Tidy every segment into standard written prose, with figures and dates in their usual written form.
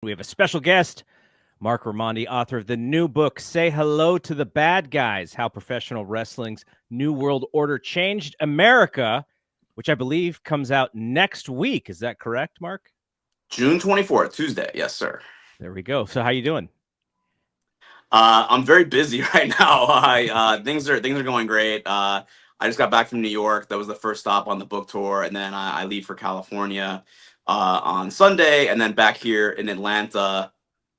We have a special guest, Marc Raimondi, author of the new book, Say Hello to the Bad Guys, How Professional Wrestling's New World Order Changed America, which I believe comes out next week. Is that correct, Marc? June 24th, Tuesday. Yes, sir. There we go. So how you doing? I'm very busy right now. Things are going great. I just got back from New York. That was the first stop on the book tour, and then I leave for California on Sunday, and then back here in Atlanta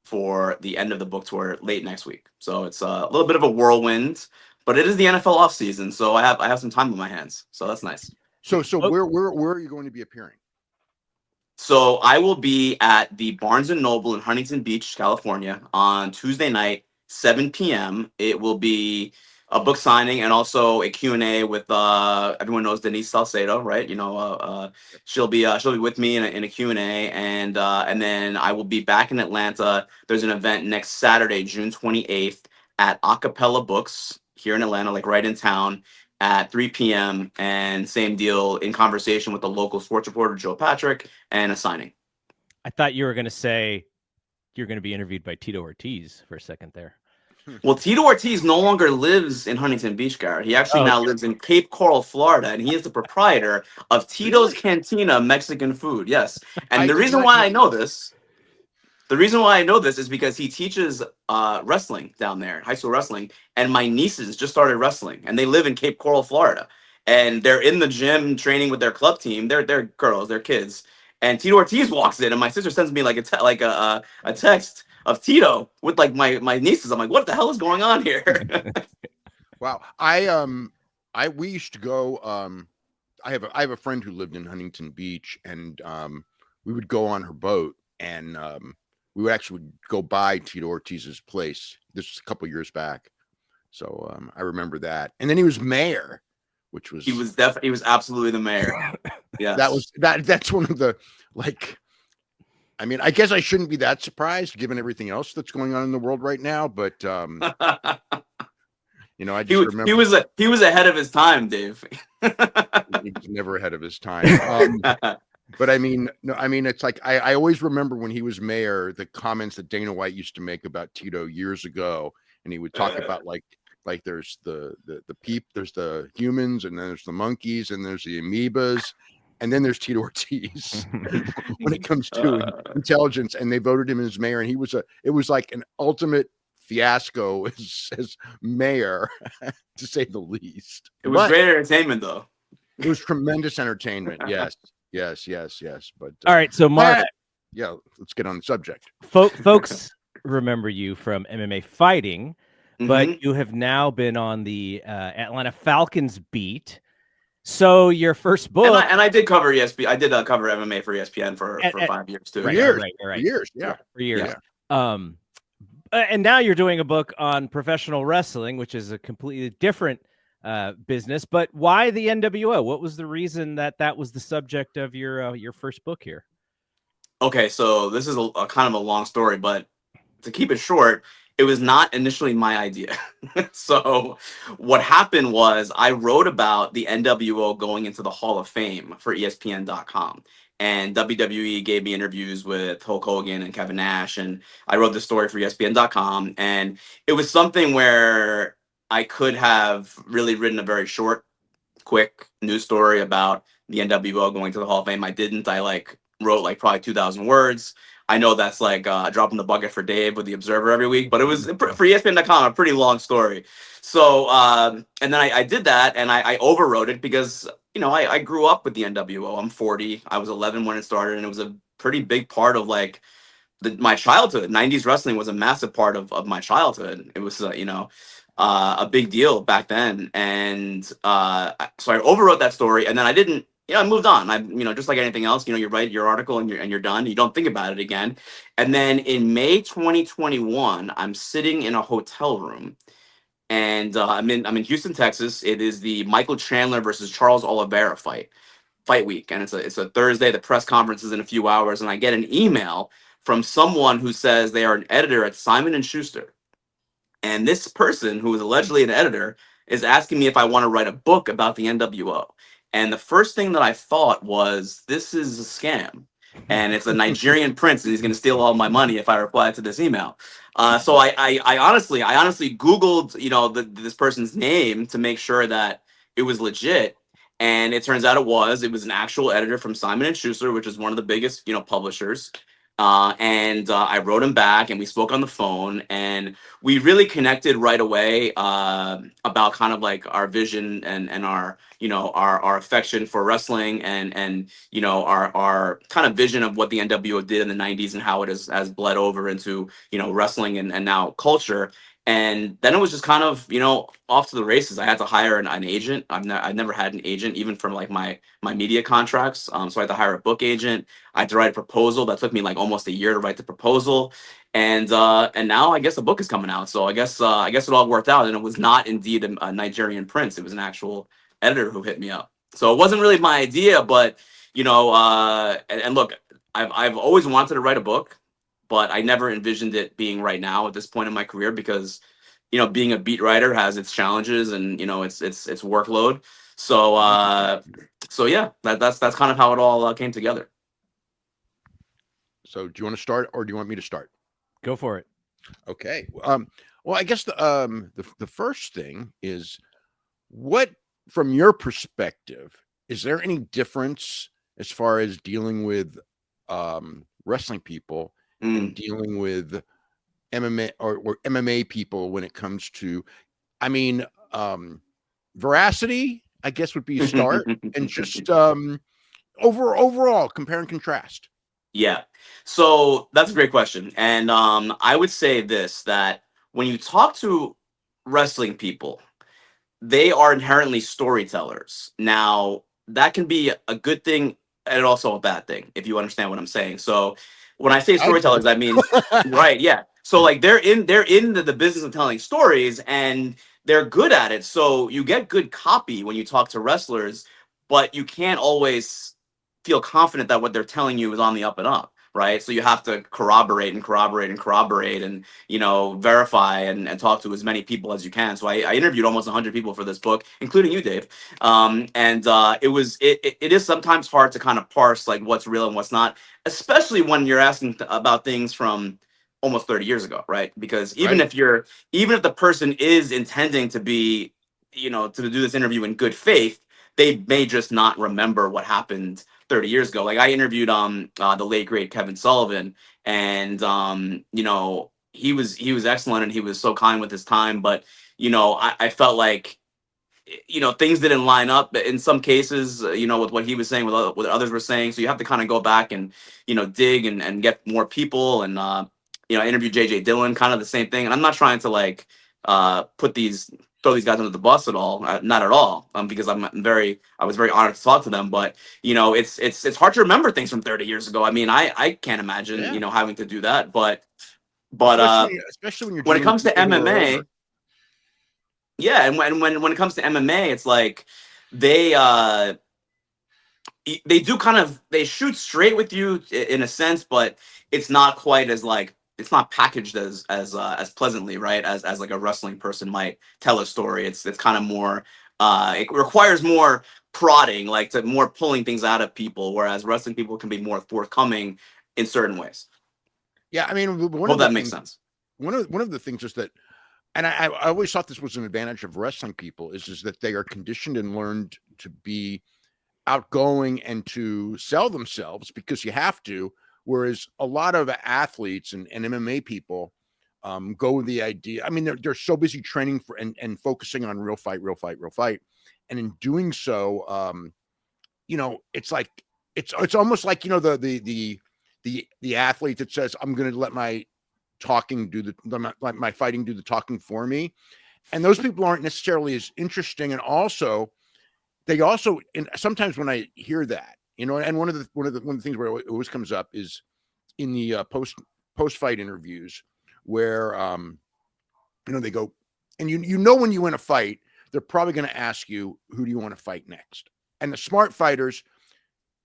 for the end of the book tour late next week. So it's a little bit of a whirlwind, but it is the NFL off season, so I have some time on my hands. So that's nice. So where are you going to be appearing? So I will be at the Barnes & Noble in Huntington Beach, California on Tuesday night, 7 p.m. It will be a book signing and also a Q&A with everyone knows Denise Salcedo, right? You know, she'll be with me in a Q&A, and then I will be back in Atlanta. There's an event next Saturday, June 28th at Acapella Books here in Atlanta, like right in town, at 3 p.m. and same deal, in conversation with the local sports reporter, Joe Patrick, and a signing. I thought you were going to say you're going to be interviewed by Tito Ortiz for a second there. Well, Tito Ortiz no longer lives in Huntington Beach, Garrett. He actually now lives in Cape Coral, Florida, and he is the proprietor of Tito's Cantina Mexican Food. Yes. And the reason why I know this is because he teaches wrestling down there, high school wrestling, and my nieces just started wrestling, and they live in Cape Coral, Florida, and they're in the gym training with their club team. They're girls, they're kids, and Tito Ortiz walks in, and my sister sends me like a text of Tito with like my nieces. I'm like, what the hell is going on here? Wow. We used to go. I have a friend who lived in Huntington Beach, and we would go on her boat, and we would actually go by Tito Ortiz's place. This was a couple years back, so I remember that. And then he was mayor, which was he was absolutely the mayor. Yeah, that's one of the, like, I mean, I guess I shouldn't be that surprised given everything else that's going on in the world right now, but you know, I just remember he was ahead of his time, Dave. He was never ahead of his time. But I mean, no, I mean, it's like I always remember when he was mayor, the comments that Dana White used to make about Tito years ago, and he would talk about like there's the there's the humans, and then there's the monkeys, and there's the amoebas, and then there's Tito Ortiz when it comes to intelligence. And they voted him as mayor, and it was like an ultimate fiasco as mayor, to say the least. It was great entertainment, though. It was tremendous entertainment. Yes. But all right, so Marc, yeah, let's get on the subject. Folks remember you from MMA fighting, but you have now been on the Atlanta Falcons beat. So your first book, and I did cover ESPN. I did cover MMA for ESPN for 5 years too. Right, For years. Yeah. And now you're doing a book on professional wrestling, which is a completely different business. But why the NWO? What was the reason that was the subject of your first book here? Okay, so this is a kind of a long story, but to keep it short, it was not initially my idea. So what happened was I wrote about the NWO going into the Hall of Fame for ESPN.com. And WWE gave me interviews with Hulk Hogan and Kevin Nash, and I wrote the story for ESPN.com. And it was something where I could have really written a very short, quick news story about the NWO going to the Hall of Fame. I didn't. I wrote probably 2,000 words. I know that's like dropping the bucket for Dave with the Observer every week, but it was for ESPN.com a pretty long story. So and then I did that, and I overwrote it because I grew up with the NWO. I'm 40. I was 11 when it started, and it was a pretty big part of my childhood. 90s wrestling was a massive part of my childhood. It was a big deal back then, and so I overwrote that story, and then I didn't. I moved on. I just like anything else, you write your article and you're done. You don't think about it again. And then in May 2021, I'm sitting in a hotel room, and I'm in Houston, Texas. It is the Michael Chandler versus Charles Oliveira fight week, and it's a Thursday. The press conference is in a few hours, and I get an email from someone who says they are an editor at Simon & Schuster. And this person, who is allegedly an editor, is asking me if I want to write a book about the NWO. And the first thing that I thought was, this is a scam. and it's a Nigerian prince, and he's going to steal all my money if I reply to this email. So I honestly Googled, this person's name to make sure that it was legit. And it turns out it was an actual editor from Simon and Schuster, which is one of the biggest, publishers. And I wrote him back, and we spoke on the phone, and we really connected right away about kind of like our vision and our, our affection for wrestling, and our kind of vision of what the NWO did in the 90s and how it has bled over into, wrestling and now culture. And then it was just kind of, off to the races. I had to hire an agent. I've never had an agent, even from like my media contracts. So I had to hire a book agent. I had to write a proposal. That took me like almost a year to write the proposal. And now I guess the book is coming out. So I guess it all worked out. And it was not indeed a Nigerian prince. It was an actual editor who hit me up. So it wasn't really my idea, but and look, I've always wanted to write a book, but I never envisioned it being right now at this point in my career, because being a beat writer has its challenges, and it's workload. So yeah, that's kind of how it all came together. So do you want to start, or do you want me to start? Go for it. Okay. Well, I guess the first thing is, what, from your perspective, is there any difference as far as dealing with wrestling people and dealing with MMA or MMA people when it comes to, veracity, I guess, would be a start, and just overall compare and contrast? Yeah. So that's a great question. And I would say this, that when you talk to wrestling people, they are inherently storytellers. Now, that can be a good thing and also a bad thing, if you understand what I'm saying. So when I say storytellers, I mean, right, yeah. So like they're in the business of telling stories, and they're good at it. So you get good copy when you talk to wrestlers, but you can't always feel confident that what they're telling you is on the up and up, right? So you have to corroborate and verify and talk to as many people as you can. So I interviewed almost 100 people for this book, including you, Dave. It is sometimes hard to kind of parse like what's real and what's not, especially when you're asking about things from almost 30 years ago, right? Because even Right. if the person is intending to be, to do this interview in good faith, they may just not remember what happened 30 years ago. Like I interviewed the late great Kevin Sullivan, and he was excellent, and he was so kind with his time, but I felt like things didn't line up in some cases, with what he was saying, with what others were saying. So you have to kind of go back and dig and get more people, and interview JJ Dillon, kind of the same thing. And I'm not trying to like throw these guys under the bus at all, not at all, because I was very honored to talk to them. But it's hard to remember things from 30 years ago. I mean, I can't imagine having to do that. But especially when you're when it comes to MMA, yeah, and when it comes to MMA, it's like they do they shoot straight with you in a sense, but it's not quite as like, it's not packaged as pleasantly, right, as like a wrestling person might tell a story. It's kind of more it requires more prodding, like to more pulling things out of people, whereas wrestling people can be more forthcoming in certain ways. Yeah, I mean, Hope that makes sense. One of the things is that, and I always thought this was an advantage of wrestling people, is that they are conditioned and learned to be outgoing and to sell themselves, because you have to. Whereas a lot of athletes and MMA people go with the idea. I mean, they're so busy training for and focusing on real fight, and in doing so, it's like it's almost like the athlete that says, "I'm going to let my talking do my fighting do the talking for me," and those people aren't necessarily as interesting. And also, and sometimes when I hear that, and one of the things where it always comes up is in the post fight interviews, where they go, and when you win a fight, they're probably going to ask you, who do you want to fight next? And the smart fighters,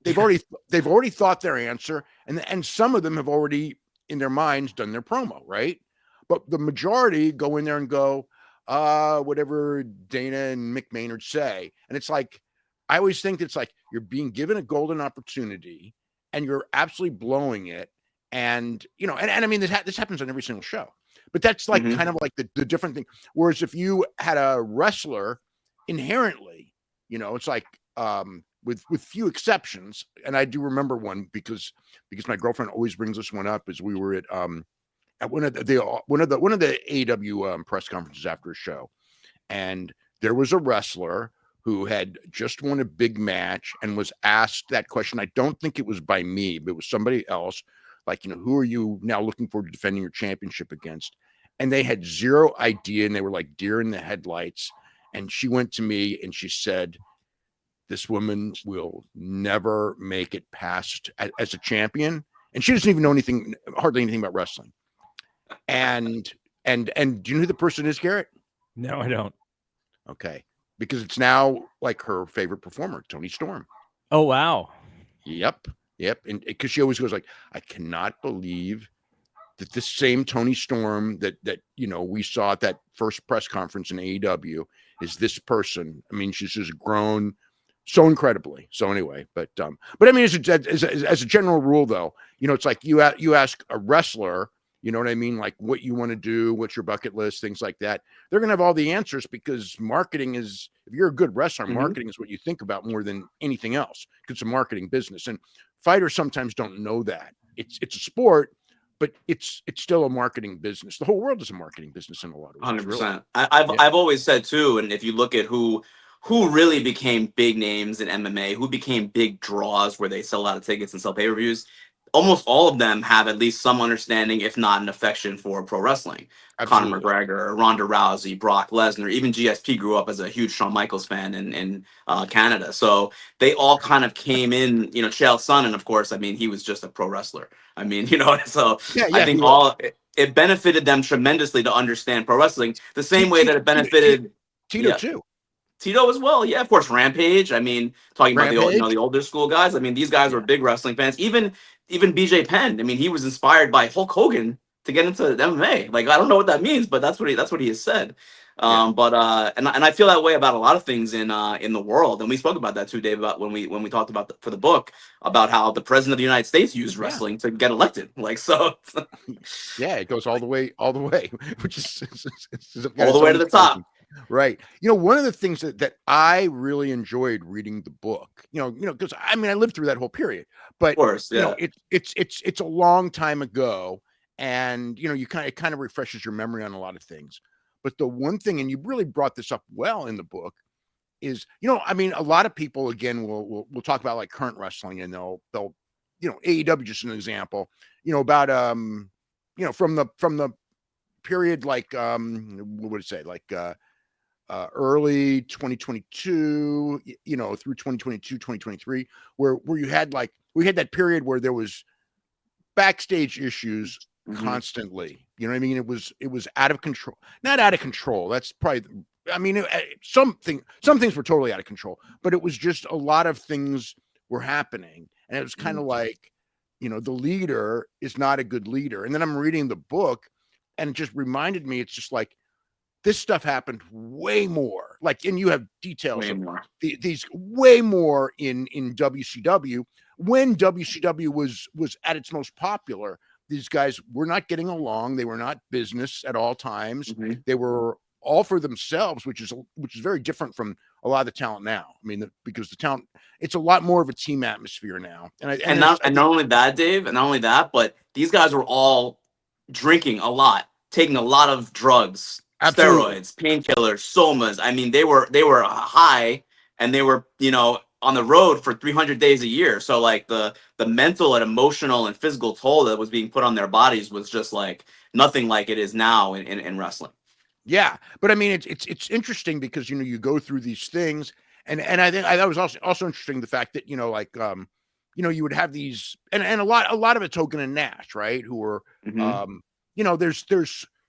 they've already thought their answer, and some of them have already in their minds done their promo, right? But the majority go in there and go, whatever Dana and Mick Maynard say. And it's like, I always think it's like you're being given a golden opportunity, and you're absolutely blowing it. And, you know, and I mean, this happens on every single show, but that's like kind of like the different thing. Whereas if you had a wrestler inherently, you know, it's like, with few exceptions. And I do remember one because my girlfriend always brings this one up, is we were at one of the AEW press conferences after a show. And there was a wrestler who had just won a big match and was asked that question. I don't think it was by me, but it was somebody else. Like, you know, who are you now looking forward to defending your championship against? And they had zero idea, and they were like deer in the headlights. And she went to me and she said, this woman will never make it past as a champion. And she doesn't even know hardly anything about wrestling. And do you know who the person is, Garrett? No, I don't. Okay. Because it's now like her favorite performer, Toni Storm. Oh, wow. Yep. And because she always goes like, I cannot believe that this same Toni Storm that you know we saw at that first press conference in AEW is this person. I mean, she's just grown so incredibly. So anyway, but I mean, as a general rule, though, you know, it's like you ask a wrestler, you know what I mean, like what you want to do, what's your bucket list, things like that. They're gonna have all the answers, because marketing is, if you're a good wrestler, marketing is what you think about more than anything else, because it's a marketing business. And fighters sometimes don't know that. It's a sport, but it's still a marketing business. The whole world is a marketing business in a lot of ways. 100%. Really. I've always said too, and if you look at who really became big names in MMA, who became big draws where they sell a lot of tickets and sell pay-per-views, almost all of them have at least some understanding, if not an affection, for pro wrestling. Absolutely. Conor McGregor, Ronda Rousey, Brock Lesnar, even GSP grew up as a huge Shawn Michaels fan in Canada. So they all kind of came in, you know, Chael Sonnen, of course, I mean, he was just a pro wrestler. I mean, you know, so Yeah, I think it benefited them tremendously to understand pro wrestling the same way that it benefited Tito too. Tito as well. Yeah, of course, Rampage. I mean, talking about the older school guys. I mean, these guys were big wrestling fans. Even BJ Penn. I mean, he was inspired by Hulk Hogan to get into MMA. Like, I don't know what that means, but that's what he has said. But I feel that way about a lot of things in the world. And we spoke about that too, Dave, about when we talked about for the book about how the president of the United States used wrestling to get elected. Like, so yeah, it goes all the way, which is all the way to the top. Right. You know, one of the things that I really enjoyed reading the book, you know, because I mean, I lived through that whole period, but of course, you know, it's a long time ago, and you know, it kind of refreshes your memory on a lot of things. But the one thing, and you really brought this up well in the book, is, you know, I mean, a lot of people, again, will talk about like current wrestling, and they'll you know, AEW, just an example, you know, about you know, from the period, like what would it say, like early 2022, you know, through 2022, 2023, where you had like, we had that period where there was backstage issues constantly. You know what I mean? It was out of control. Not out of control. That's probably, I mean, some things were totally out of control, but it was just a lot of things were happening. And it was kind of like, you know, the leader is not a good leader. And then I'm reading the book, and it just reminded me, it's just like, this stuff happened way more. Like, and you have details of these way more in WCW. When WCW was at its most popular, these guys were not getting along. They were not business at all times. They were all for themselves, which is very different from a lot of the talent now. I mean, because the talent, it's a lot more of a team atmosphere now. And not only that, Dave, and not only that, but these guys were all drinking a lot, taking a lot of drugs. Absolutely. Steroids, painkillers, somas. I mean, they were high, and they were, you know, on the road for 300 days a year. So like the mental and emotional and physical toll that was being put on their bodies was just like nothing like it is now in wrestling. Yeah, but I mean, it's interesting because, you know, you go through these things, and I think that was also interesting, the fact that, you know, like you know, you would have these, and a lot of it's Hogan and Nash, right, who were you know, there's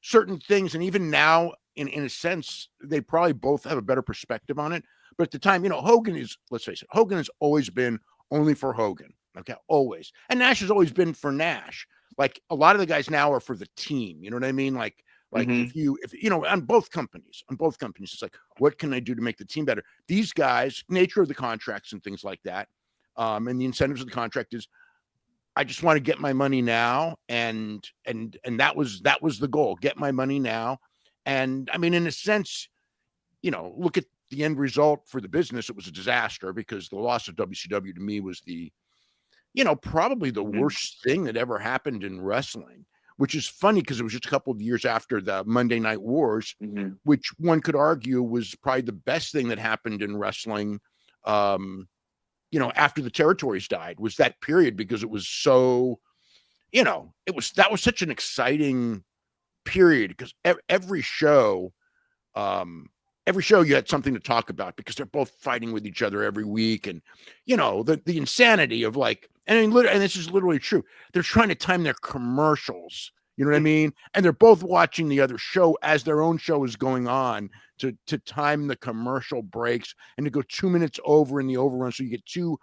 certain things, and even now, in a sense, they probably both have a better perspective on it. But at the time, you know, Hogan is, let's face it, Hogan has always been only for Hogan. Okay, always. And Nash has always been for Nash. Like, a lot of the guys now are for the team. You know what I mean? Like if you know, on both companies, it's like, what can I do to make the team better? These guys, nature of the contracts and things like that, and the incentives of the contract is, I just want to get my money now, and that was the goal. Get my money now. And I mean, in a sense, look at the end result for the business. It was a disaster because the loss of WCW to me was the, probably the worst thing that ever happened in wrestling, which is funny because it was just a couple of years after the Monday Night Wars, which one could argue was probably the best thing that happened in wrestling. After the territories died, was that period, because it was so, that was such an exciting period, because every show you had something to talk about because they're both fighting with each other every week. And, the insanity of like, and this is literally true. They're trying to time their commercials. You know what I mean? And they're both watching the other show as their own show is going on to time the commercial breaks and to go 2 minutes over in the overrun. So you get 2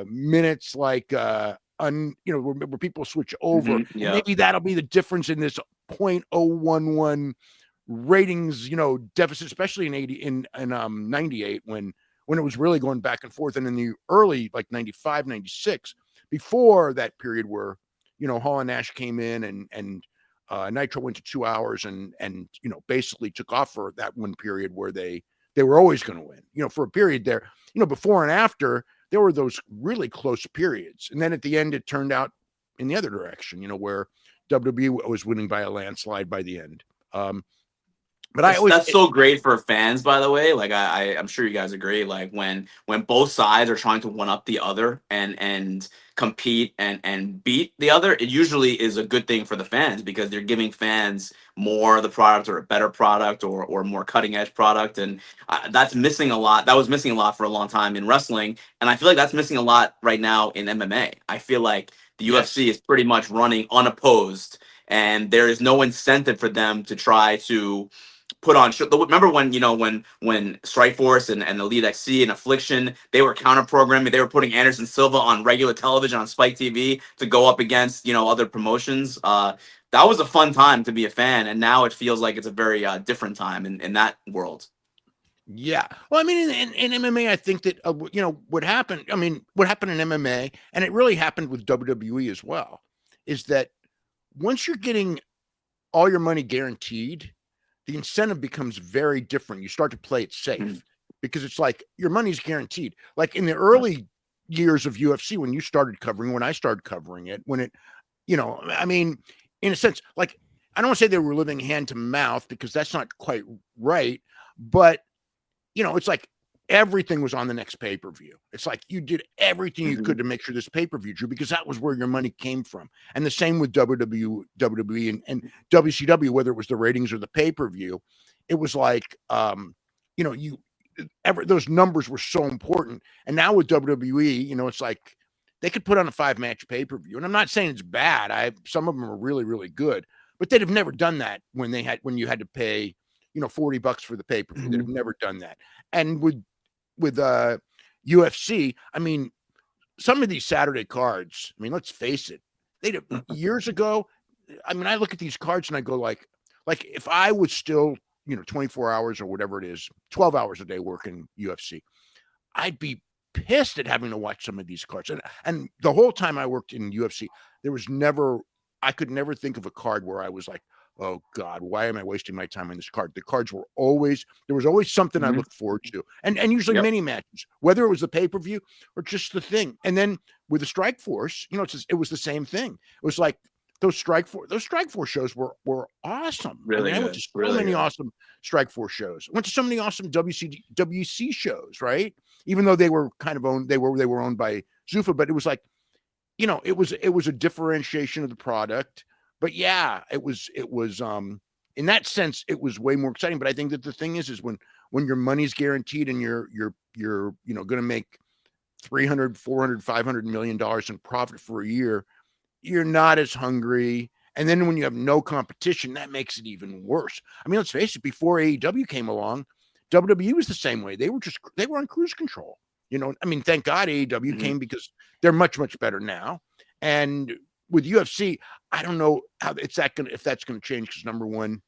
minutes, like, where people switch over. And maybe that'll be the difference in this 0.011 ratings, deficit, especially in 98, when it was really going back and forth. And in the early, like 95, 96, before that period where, Hall and Nash came in and Nitro went to 2 hours and basically took off for that one period where they were always going to win, for a period there, before and after, there were those really close periods. And then at the end, it turned out in the other direction, where WWE was winning by a landslide by the end. But that's so great for fans, by the way. Like I'm sure you guys agree. Like when both sides are trying to one up the other and compete and beat the other, it usually is a good thing for the fans because they're giving fans more of the product, or a better product, or more cutting edge product. And that's missing a lot. That was missing a lot for a long time in wrestling, and I feel like that's missing a lot right now in MMA. I feel like the UFC is pretty much running unopposed, and there is no incentive for them to try to put on show. Remember when when Strikeforce and Elite XC and Affliction, they were counter programming, they were putting Anderson Silva on regular television on Spike TV to go up against other promotions. That was a fun time to be a fan, and now it feels like it's a very different time in that world. Yeah. Well, I mean, in MMA, I think that, what happened in MMA, and it really happened with WWE as well, is that once you're getting all your money guaranteed, the incentive becomes very different. You start to play it safe because it's like your money's guaranteed. Like in the early years of UFC, when I started covering it, when it, I mean, in a sense, like, I don't want to say they were living hand to mouth because that's not quite right, but it's like everything was on the next pay-per-view. It's like you did everything you could to make sure this pay-per-view drew, because that was where your money came from. And the same with WWE and WCW, whether it was the ratings or the pay-per-view, it was like, those numbers were so important. And now with WWE, it's like they could put on a 5-match pay-per-view. And I'm not saying it's bad. Some of them are really, really good, but they'd have never done that when you had to pay, $40 for the pay-per-view. They'd have never done that. And with UFC, I mean, some of these Saturday cards, I mean, let's face it, years ago, I mean, I look at these cards and I go like if I was still, 24 hours or whatever it is, 12 hours a day working UFC, I'd be pissed at having to watch some of these cards. And the whole time I worked in UFC, I could never think of a card where I was like, oh God, why am I wasting my time on this card? The cards there was always something I looked forward to. And usually mini matches, whether it was the pay-per-view or just the thing. And then with the Strikeforce, it was the same thing. It was like those Strikeforce shows were awesome. Really, I went to so many awesome Strikeforce shows. I went to so many awesome WC shows, right? Even though they were kind of owned, they were owned by Zuffa, but it was like, it was a differentiation of the product. But yeah, it was in that sense, it was way more exciting. But I think that the thing is when your money's guaranteed and you're going to make $300, $400, $500 million in profit for a year, you're not as hungry. And then when you have no competition, that makes it even worse. I mean, let's face it, before AEW came along, WWE was the same way. They were on cruise control. I mean, thank God AEW came, because they're much, much better now. And with UFC, I don't know if that's going to change, because number one,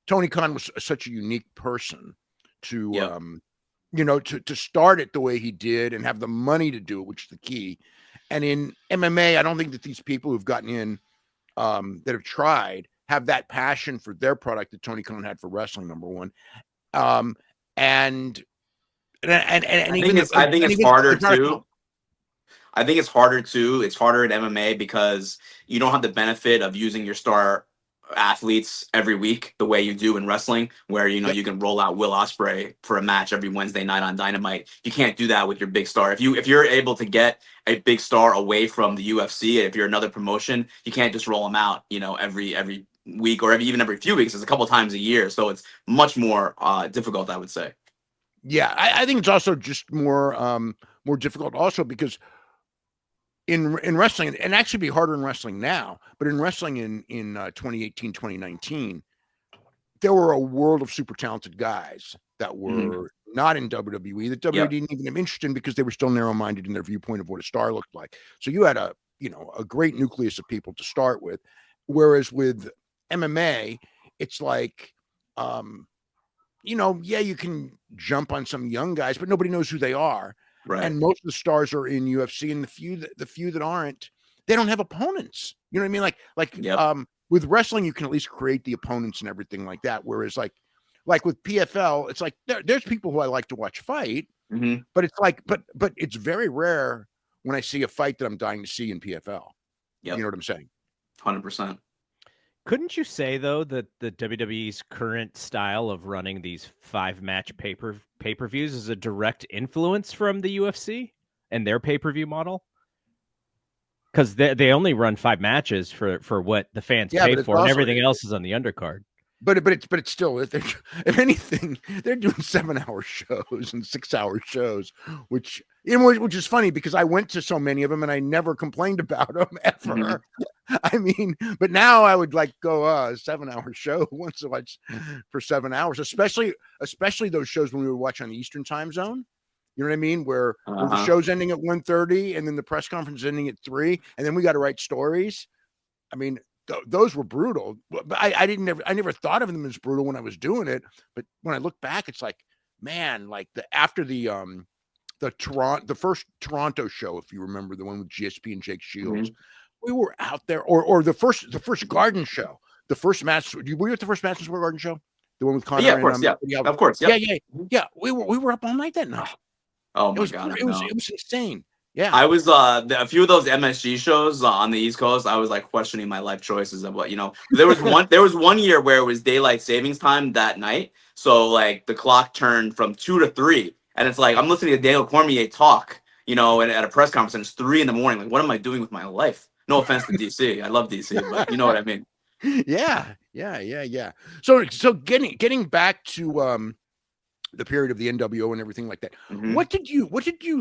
Tony Khan was such a unique person to, to start it the way he did and have the money to do it, which is the key. And in MMA, I don't think that these people who've gotten in that have tried have that passion for their product that Tony Khan had for wrestling, number one. And I think it's harder too. I think it's harder too. It's harder in MMA because you don't have the benefit of using your star athletes every week the way you do in wrestling, where you can roll out Will Ospreay for a match every Wednesday night on Dynamite. You can't do that with your big star. If you're able to get a big star away from the UFC, if you're another promotion, you can't just roll them out, every week or even every few weeks. It's a couple times a year, so it's much more difficult, I would say. Yeah, I think it's also just more difficult also because in wrestling, and actually be harder in wrestling now, but in wrestling in 2018, 2019, there were a world of super talented guys that were not in WWE, that WWE didn't even have interest in because they were still narrow-minded in their viewpoint of what a star looked like. So you had a great nucleus of people to start with. Whereas with MMA, it's like, you can jump on some young guys, but nobody knows who they are. Right. And most of the stars are in UFC, and the few that aren't, they don't have opponents. You know what I mean? With wrestling, you can at least create the opponents and everything like that. Whereas like with PFL, it's like there's people who I like to watch fight, but it's like, but it's very rare when I see a fight that I'm dying to see in PFL. You know what I'm saying? 100%. Couldn't you say, though, that the WWE's current style of running these 5-match pay-per-views is a direct influence from the UFC and their pay-per-view model? Because they only run 5 matches for what the fans pay for, and everything else is on the undercard. But it's still, if anything, they're doing 7-hour shows and 6-hour shows, which is funny because I went to so many of them and I never complained about them ever. I mean, but now I would like go a 7-hour show once a watch for 7 hours, especially those shows when we would watch on the Eastern time zone. You know what I mean? Where the show's ending at 1:30 and then the press conference is ending at 3, and then we got to write stories. I mean, those were brutal, but I never thought of them as brutal when I was doing it. But when I look back, it's like, man, like after the first Toronto show, if you remember, the one with GSP and Jake Shields, we were out there, or the first Garden show, the first match. Were you at the first Madison Square Garden show? The one with Connor? Yeah, of course. Of course. Yeah. We were up all night that night. Oh my God! It was insane. Yeah, I was a few of those MSG shows on the East Coast. I was like questioning my life choices of what There was one year where it was daylight savings time that night, so like the clock turned from 2 to 3, and it's like I'm listening to Daniel Cormier talk, and at a press conference, and it's 3 a.m. Like, what am I doing with my life? No offense to DC, I love DC, but you know what I mean. Yeah. So getting back to the period of the NWO and everything like that. What did you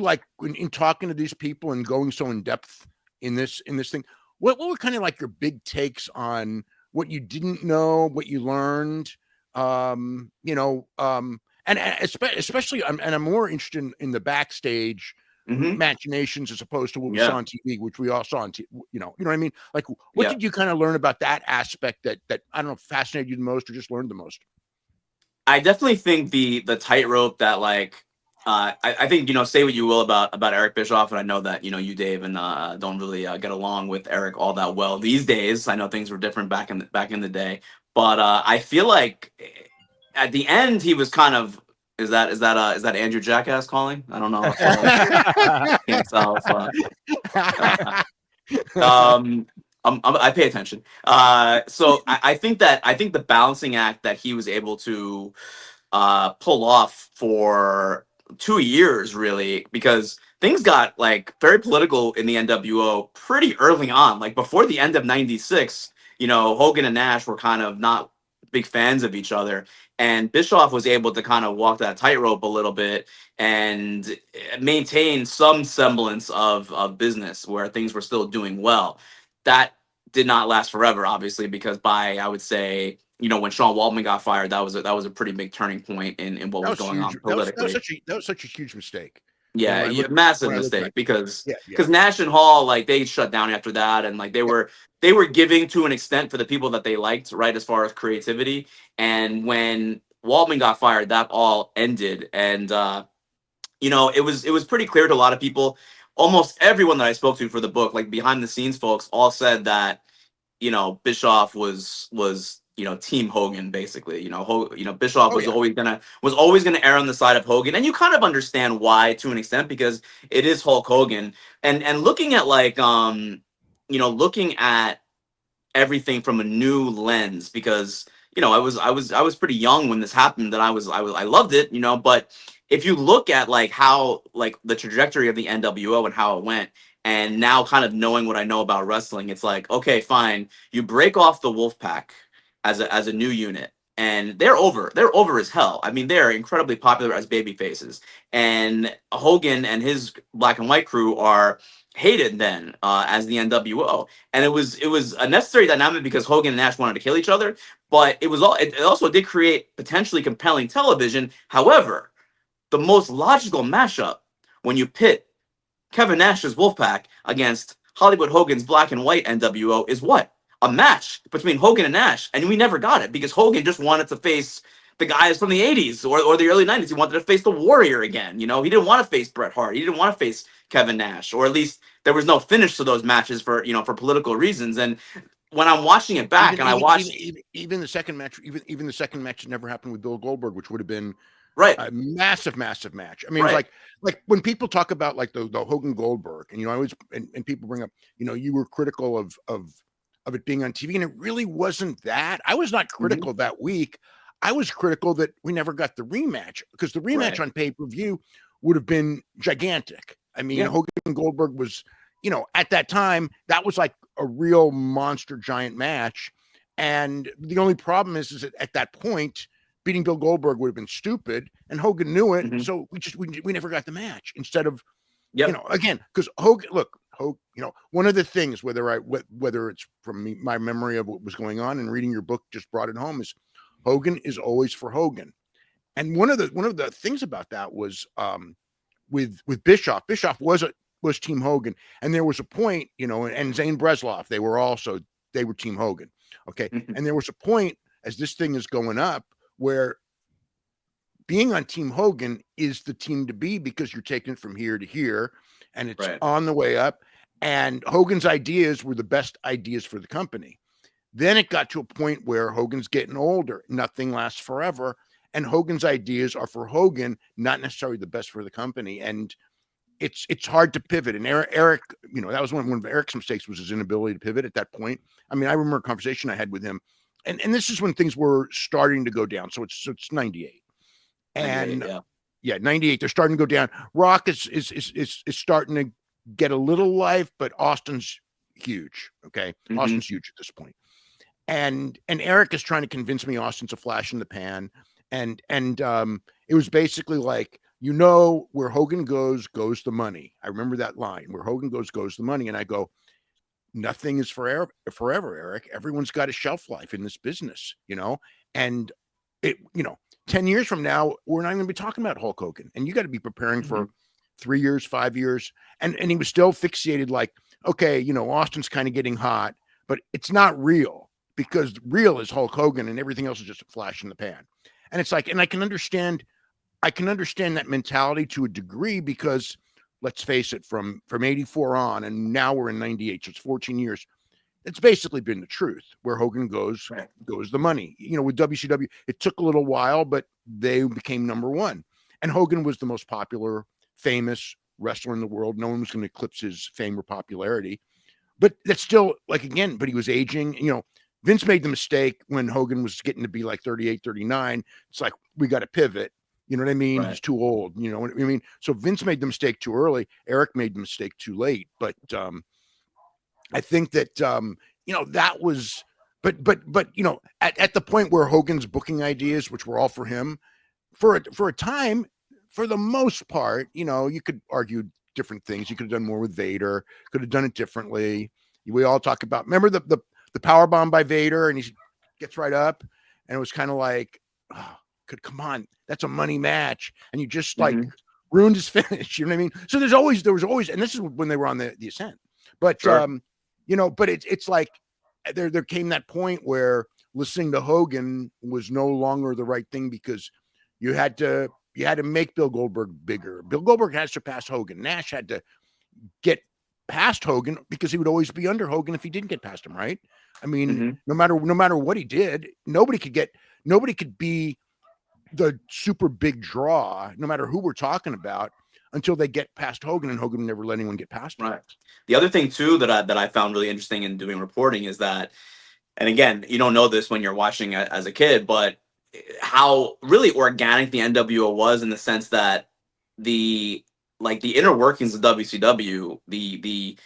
like in talking to these people and going so in depth in this thing? What were kind of like your big takes on what you didn't know, what you learned? And especially, I'm more interested in the backstage machinations as opposed to what we saw on TV, which we all saw on TV. You know what I mean? Like, what did you kind of learn about that aspect that I don't know, fascinated you the most or just learned the most? I definitely think the tightrope that I think say what you will about Eric Bischoff, and I know that you Dave and don't really get along with Eric all that well these days. I know things were different back in the day, but I feel like at the end he was kind of is that Andrew Jackass calling? I don't know. Can't tell if, I pay attention. So I think the balancing act that he was able to pull off for 2 years, really, because things got like very political in the NWO pretty early on. Like before the end of '96, Hogan and Nash were kind of not big fans of each other, and Bischoff was able to kind of walk that tightrope a little bit and maintain some semblance of business where things were still doing well. That did not last forever, obviously, because I would say, when Sean Waltman got fired, that was a pretty big turning point in what was going on politically. That was such a huge mistake. Yeah, massive mistake because Nash and Hall, like, they shut down after that, and like they were giving to an extent for the people that they liked, right, as far as creativity. And when Waltman got fired, that all ended, and it was pretty clear to a lot of people almost everyone that I spoke to for the book, like behind the scenes folks, all said that, you know, Bischoff was you know, Team Hogan basically. You know, Bischoff Oh was yeah. always gonna err on the side of Hogan, and you kind of understand why to an extent, because it is Hulk Hogan. And looking at like you know, looking at everything from a new lens, because you know, I was pretty young when this happened, and I loved it, you know. But if you look at like how, like, the trajectory of the NWO and how it went, and now kind of knowing what I know about wrestling, it's like, okay, fine, you break off the Wolfpack as a new unit, and they're over as hell. I mean, they're incredibly popular as baby faces, and Hogan and his black and white crew are hated then as the NWO. And it was a necessary dynamic because Hogan and Nash wanted to kill each other, but it also did create potentially compelling television. However, the most logical mashup, when you pit Kevin Nash's Wolfpack against Hollywood Hogan's Black and White NWO, is what? A match between Hogan and Nash. And we never got it because Hogan just wanted to face the guys from the 80s or the early 90s. He wanted to face the Warrior again. You know, he didn't want to face Bret Hart. He didn't want to face Kevin Nash, or at least there was no finish to those matches for, you know, for political reasons. And when I'm watching it back, even the second match, even the second match never happened with Bill Goldberg, which would have been right, a massive match. I mean, right, like when people talk about like the Hogan Goldberg, and you know, I always and people bring up, you know, you were critical of it being on TV, and it really wasn't that. I was not critical that week. I was critical that we never got the rematch, because the rematch on pay-per-view would have been gigantic. I mean, Hogan Goldberg was, you know, at that time, that was like a real monster giant match. And the only problem is that at that point, beating Bill Goldberg would have been stupid, and Hogan knew it. So we never got the match, instead of, you know, again, because Hogan, you know, one of the things, whether it's from my memory of what was going on and reading your book just brought it home, is Hogan is always for Hogan. And one of the things about that was with Bischoff. Bischoff was Team Hogan, and there was a point, you know, and Zane Bresloff, they were Team Hogan. Okay. And there was a point as this thing is going up where being on Team Hogan is the team to be, because you're taking it from here to here, and it's on the way up. And Hogan's ideas were the best ideas for the company. Then it got to a point where Hogan's getting older. Nothing lasts forever. And Hogan's ideas are for Hogan, not necessarily the best for the company. And it's hard to pivot. And Eric, you know, that was one of Eric's mistakes, was his inability to pivot at that point. I mean, I remember a conversation I had with him, and this is when things were starting to go down. So it's 98. And 98, they're starting to go down. Rock is starting to get a little life, but Austin's huge. Okay. Austin's huge at this point. And Eric is trying to convince me Austin's a flash in the pan. And it was basically like, you know, where Hogan goes the money. I remember that line, where Hogan goes the money. And I go, nothing is forever, Eric. Everyone's got a shelf life in this business, you know? And it, you know, 10 years from now, we're not going to be talking about Hulk Hogan, and you got to be preparing for 3 years, 5 years. And he was still fixated, like, okay, you know, Austin's kind of getting hot, but it's not real, because real is Hulk Hogan and everything else is just a flash in the pan. And it's like, and I can understand that mentality to a degree, because let's face it, from 84 on, and now we're in 98, so it's 14 years. It's basically been the truth, where Hogan goes the money. You know, with WCW, it took a little while, but they became number one. And Hogan was the most popular, famous wrestler in the world. No one was going to eclipse his fame or popularity. But that's still, like, again, but he was aging. You know, Vince made the mistake when Hogan was getting to be like 38, 39. It's like, we got to pivot. You know what I mean? He's too old. You know what I mean? So Vince made the mistake too early. Eric made the mistake too late. But I think that, you know, that was, but, you know, at the point where Hogan's booking ideas, which were all for him, for a time, for the most part, you know, you could argue different things. You could have done more with Vader, could have done it differently. We all talk about, remember the power bomb by Vader, and he gets right up, and it was kind of like, oh, come on, that's a money match. And you just like ruined his finish. You know what I mean? So there was always, and this is when they were on the Ascent, but, you know, but it's like there came that point where listening to Hogan was no longer the right thing, because you had to make Bill Goldberg bigger. Bill Goldberg had to surpass Hogan. Nash had to, get past Hogan because he would always be under Hogan if he didn't get past him, right? I mean, Mm-hmm. no matter what he did, nobody could be the super big draw, no matter who we're talking about, until they get past Hogan, and Hogan would never let anyone get past him. Right. The other thing too that I found really interesting in doing reporting is that, and again, you don't know this when you're watching as a kid, but how really organic the NWO was, in the sense that the the inner workings of WCW, the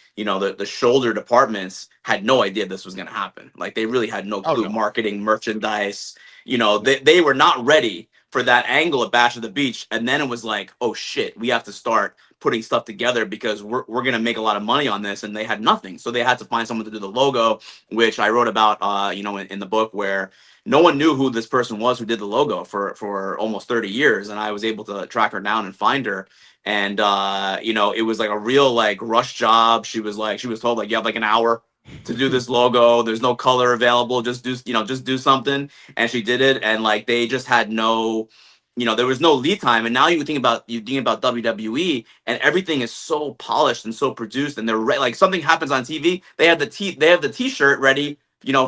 shoulder departments had no idea this was going to happen. Like, they really had no Oh, clue. no. Marketing, merchandise, they were not ready for that angle at Bash at the Beach. And then it was like, oh shit, we have to start putting stuff together because we're going to make a lot of money on this. And they had nothing. So they had to find someone to do the logo, which I wrote about, in the book, where no one knew who this person was who did the logo for almost 30 years. And I was able to track her down and find her. And, it was like a real rush job. She was told, like, you have like an hour to do this logo. There's no color available. Just do something. And she did it. And they just had no, there was no lead time. And now you think about WWE, and everything is so polished and so produced, and they're something happens on TV. They have the t-shirt ready,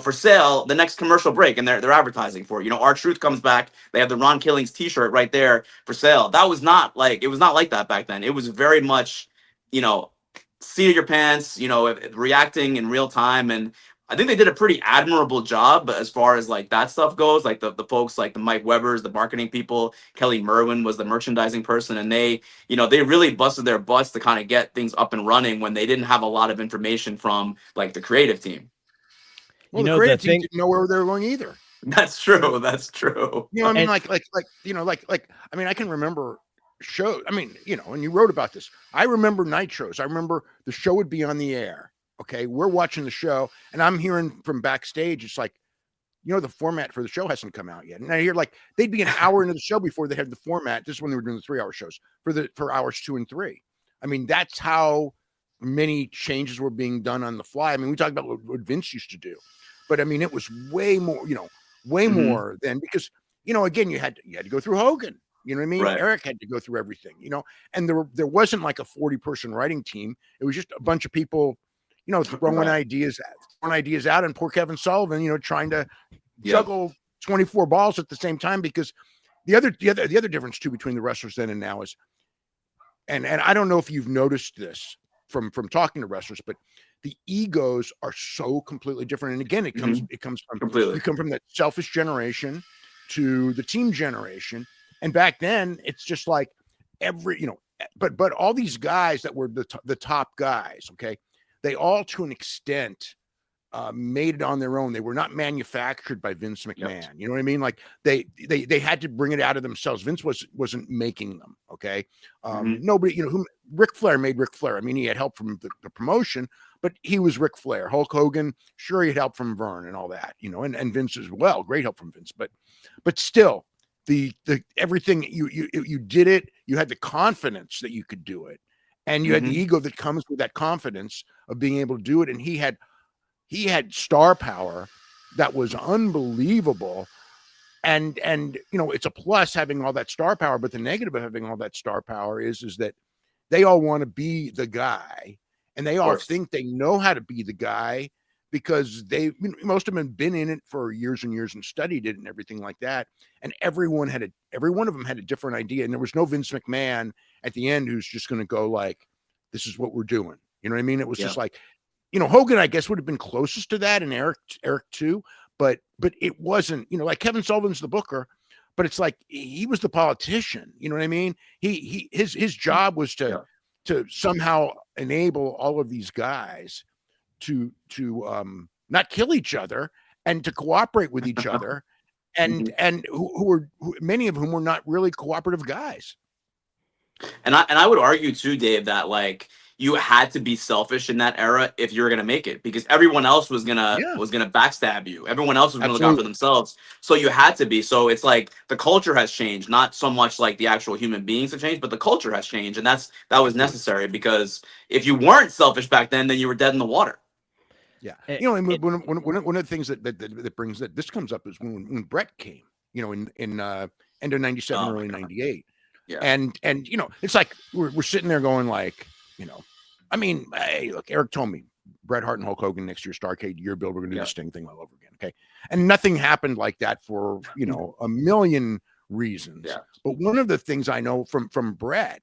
for sale the next commercial break, and they're advertising for it. R-Truth comes back, they have the Ron Killings t-shirt right there for sale. That was not it was not like that back then. It was very much, seat of your pants, reacting in real time. And I think they did a pretty admirable job as far as that stuff goes. Like the folks, like the Mike Webbers, the marketing people, Kelly Merwin was the merchandising person, and they really busted their butts to kind of get things up and running when they didn't have a lot of information from the creative team. Well, the creative team didn't know where they were going either. That's true. That's true. I mean, I mean, I can remember shows. I mean, and you wrote about this. I remember nitros. I remember the show would be on the air. Okay, we're watching the show, and I'm hearing from backstage. It's like, the format for the show hasn't come out yet. And I hear they'd be an hour into the show before they had the format. This is when they were doing the 3-hour shows for hours 2 and 3. I mean, that's how many changes were being done on the fly. I mean, we talked about what Vince used to do. But I mean, it was way more, way more than, because, again, you had to go through Hogan. You know what I mean? Right. Eric had to go through everything, and there wasn't like a 40-person writing team. It was just a bunch of people, throwing ideas out, and poor Kevin Sullivan, trying to juggle 24 balls at the same time. Because the other difference too between the wrestlers then and now is, and I don't know if you've noticed this from talking to wrestlers, but the egos are so completely different. And again, it comes from completely. You come from that selfish generation to the team generation. And back then, it's just like but all these guys that were the top guys, okay, they all to an extent made it on their own. They were not manufactured by Vince McMahon. Yep. You know what I mean? Like they had to bring it out of themselves. Vince wasn't making them. Okay. Nobody, Ric Flair made Ric Flair. I mean, he had help from the promotion, but he was Ric Flair. Hulk Hogan, sure, he had help from Vern and all that, and Vince as well. Great help from Vince, but still the everything you did it, you had the confidence that you could do it. And you had the ego that comes with that confidence of being able to do it. And he had star power that was unbelievable. And it's a plus having all that star power, but the negative of having all that star power is that they all want to be the guy, and they all think they know how to be the guy because most of them had been in it for years and years and studied it and everything like that. And every one of them had a different idea. And there was no Vince McMahon at the end who's just going to go like, this is what we're doing. You know what I mean? It was just like, Hogan, I guess, would have been closest to that, and Eric too, but it wasn't, like Kevin Sullivan's the booker, but it's like he was the politician. You know what I mean? His job was to somehow enable all of these guys to not kill each other and to cooperate with each other, and who many of whom were not really cooperative guys. And I would argue too, Dave, that you had to be selfish in that era if you were gonna make it, because everyone else was gonna backstab you. Everyone else was gonna look out for themselves. So you had to be. So it's like the culture has changed, not so much like the actual human beings have changed, but the culture has changed, and that was necessary, because if you weren't selfish back then you were dead in the water. Yeah, one of the things that brings that this comes up is when Bret came, in end of 97, early 98. Yeah. And it's like we're sitting there going like, I mean, hey, look, Eric told me Bret Hart and Hulk Hogan next year, Starcade year build. We're going to do the Sting thing all over again. Okay. And nothing happened like that for, a million reasons. Yeah. But one of the things I know from Bret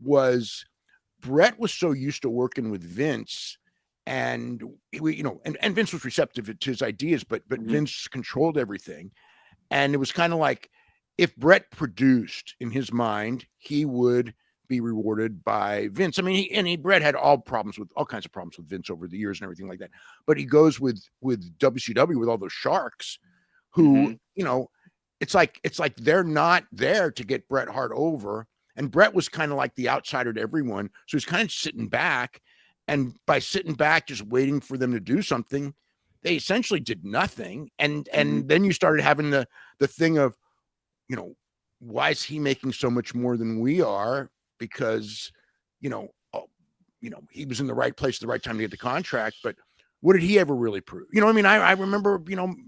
was so used to working with Vince, and and Vince was receptive to his ideas, but Vince controlled everything. And it was kind of like, if Bret produced in his mind, he would be rewarded by Vince. I mean, Bret had all kinds of problems with Vince over the years and everything like that. But he goes with WCW with all those sharks who, it's like they're not there to get Bret Hart over. And Bret was kind of like the outsider to everyone. So he's kind of sitting back. And by sitting back, just waiting for them to do something, they essentially did nothing. And then you started having the thing of, why is he making so much more than we are? Because, he was in the right place at the right time to get the contract. But what did he ever really prove? I remember,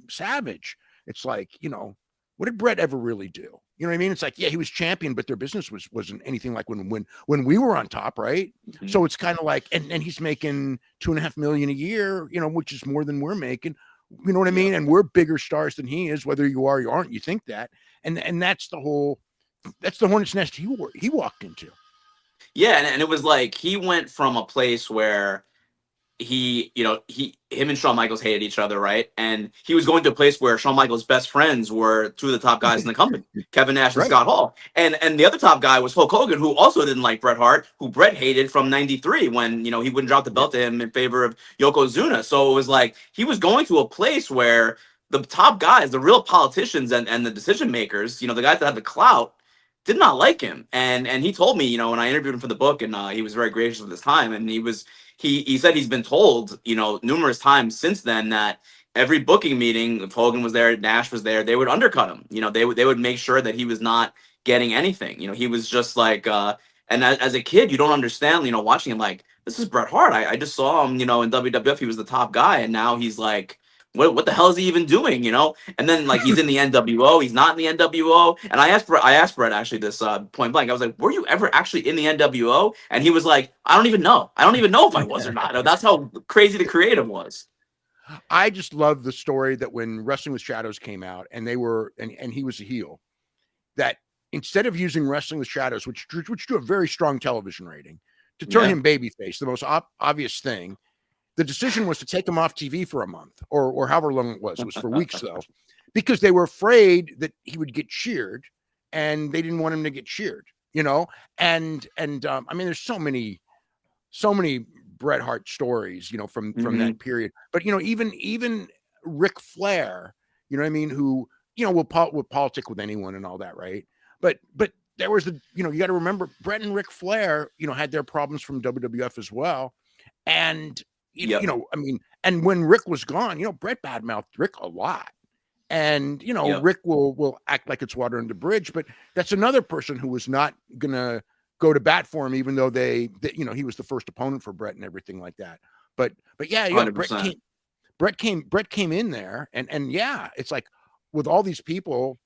Savage. It's like, what did Bret ever really do? You know what I mean? It's like, yeah, he was champion, but their business wasn't anything like when we were on top, right? Mm-hmm. So it's kind of like, and he's making $2.5 million a year, which is more than we're making. You know what I mean? And we're bigger stars than he is, whether you are or you aren't. You think that, and that's the hornet's nest he walked into. Yeah, and it was like he went from a place where him and Shawn Michaels hated each other, right? And he was going to a place where Shawn Michaels' best friends were two of the top guys in the company, Kevin Nash and Scott Hall. And the other top guy was Hulk Hogan, who also didn't like Bret Hart, who Bret hated from '93 when, he wouldn't drop the belt to him in favor of Yokozuna. So it was like he was going to a place where the top guys, the real politicians and the decision makers, the guys that had the clout, did not like him. And he told me, when I interviewed him for the book, and he was very gracious with his time, and he said he's been told, numerous times since then that every booking meeting, if Hogan was there, Nash was there, they would undercut him. They would make sure that he was not getting anything. He was just like, and as a kid, you don't understand, watching him like, this is Bret Hart. I just saw him, in WWF, he was the top guy, and now he's like, what the hell is he even doing, And then like he's in the NWO, he's not in the NWO. And I asked Bret actually this point blank. I was like, were you ever actually in the NWO? And he was like, I don't even know if I was or not. That's how crazy the creative was. I just love the story that when Wrestling with Shadows came out and they were and he was a heel, that instead of using Wrestling with Shadows, which drew a very strong television rating, to turn him babyface, the most obvious thing. The decision was to take him off TV for a month or however long it was. It was for weeks though, because they were afraid that he would get cheered and they didn't want him to get cheered, and I mean, there's so many Bret Hart stories, from that period, but, even Ric Flair, who, will politic with anyone and all that. Right. But there was you got to remember Bret and Ric Flair, had their problems from WWF as well. And, I mean, and when Rick was gone, Bret badmouthed Rick a lot. And, Rick will act like it's water under the bridge, but that's another person who was not going to go to bat for him, even though he was the first opponent for Bret and everything like that. But yeah, Bret came in there and yeah, it's like with all these people,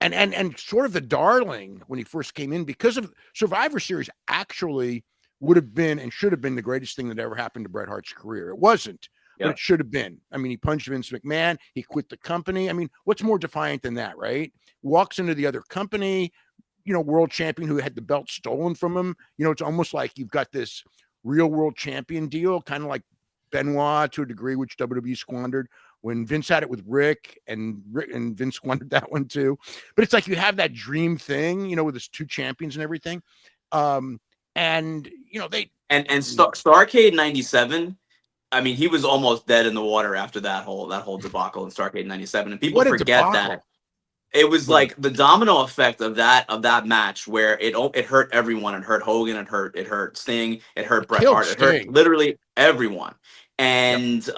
and sort of the darling when he first came in, because of Survivor Series actually would have been and should have been the greatest thing that ever happened to Bret Hart's career. It wasn't, but it should have been. I mean, he punched Vince McMahon. He quit the company. I mean, what's more defiant than that, right? Walks into the other company, world champion who had the belt stolen from him. It's almost like you've got this real world champion deal, kind of like Benoit to a degree, which WWE squandered when Vince had it with Rick, and Vince squandered that one too. But it's like you have that dream thing, with his two champions and everything. And they Starcade '97. I mean, he was almost dead in the water after that whole debacle in Starcade '97, and people forget that it was like the domino effect of that match where it hurt everyone. It hurt Hogan. It hurt Sting. It hurt Bret Hart. It hurt literally everyone. And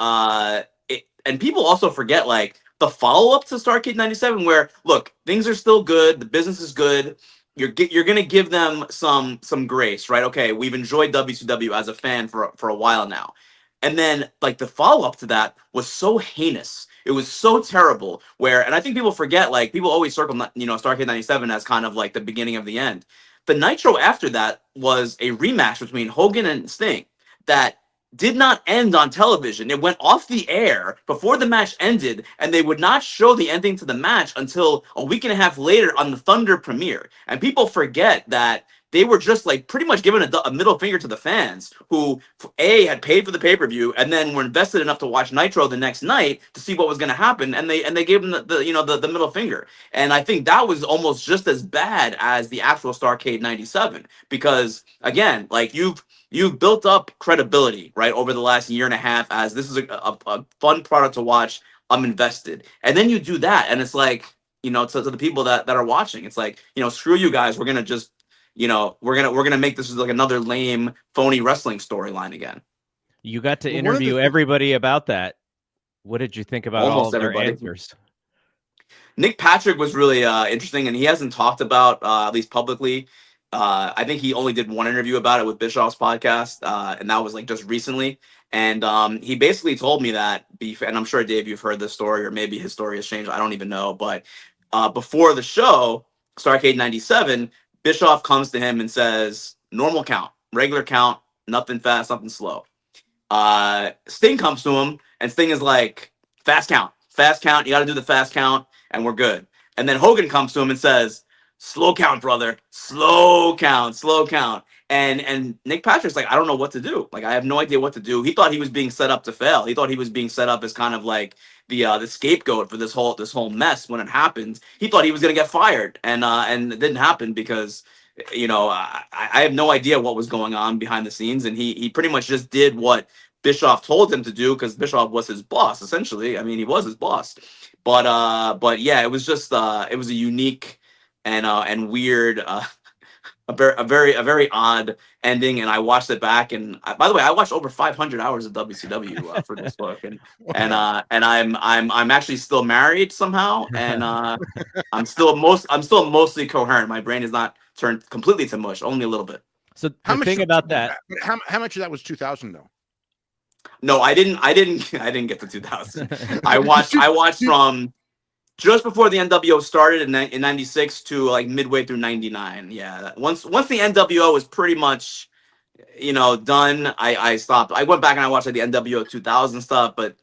and people also forget like the follow up to Starcade '97, where look, things are still good. The business is good. You're going to give them some grace, right? Okay, we've enjoyed WCW as a fan for a while now. And then like the follow-up to that was so heinous. It was so terrible and I think people forget, like people always circle, Starcade '97 as kind of like the beginning of the end. The Nitro after that was a rematch between Hogan and Sting that did not end on television. It went off the air before the match ended, and they would not show the ending to the match until a week and a half later on the Thunder premiere. And people forget that they were just like pretty much giving a middle finger to the fans who had paid for the pay-per-view and then were invested enough to watch Nitro the next night to see what was going to happen, and they gave them the middle finger. And I think that was almost just as bad as the actual Starcade 97, because again, like you've built up credibility, right, over the last year and a half as this is a fun product to watch. I'm invested. And then you do that, and it's like, to the people that are watching, it's like, screw you guys. We're going to just, we're gonna make this like another lame, phony wrestling storyline again. You got to interview everybody about that. What did you think about all of their answers? Nick Patrick was really interesting, and he hasn't talked about, at least publicly. I think he only did one interview about it with Bischoff's podcast, and that was like just recently. And he basically told me that, and I'm sure, Dave, you've heard this story, or maybe his story has changed. I don't even know. But before the show, Starcade 97, Bischoff comes to him and says, normal count, regular count, nothing fast, nothing slow. Sting comes to him, and Sting is like, fast count. You got to do the fast count, and we're good. And then Hogan comes to him and says, slow count, brother. Slow count. And Nick Patrick's like, I don't know what to do. Like, I have no idea what to do. He thought he was being set up to fail. He thought he was being set up as kind of like the scapegoat for this whole mess when it happened. He thought he was gonna get fired, and it didn't happen because I have no idea what was going on behind the scenes, and he pretty much just did what Bischoff told him to do because Bischoff was his boss, essentially. I mean, he was his boss. But yeah, it was just it was a unique and weird, a very odd ending. And I watched it back, and by the way, I watched over 500 hours of WCW for this book, and I'm actually still married somehow, and I'm still mostly coherent. My brain is not turned completely to mush, only a little bit. So the thing about that, how much of that was 2000 though? No, I didn't get to 2000. I watched from just before the NWO started in 96 to like midway through 99. Yeah. Once the NWO was pretty much, done, I stopped. I went back and I watched like the NWO 2000 stuff, but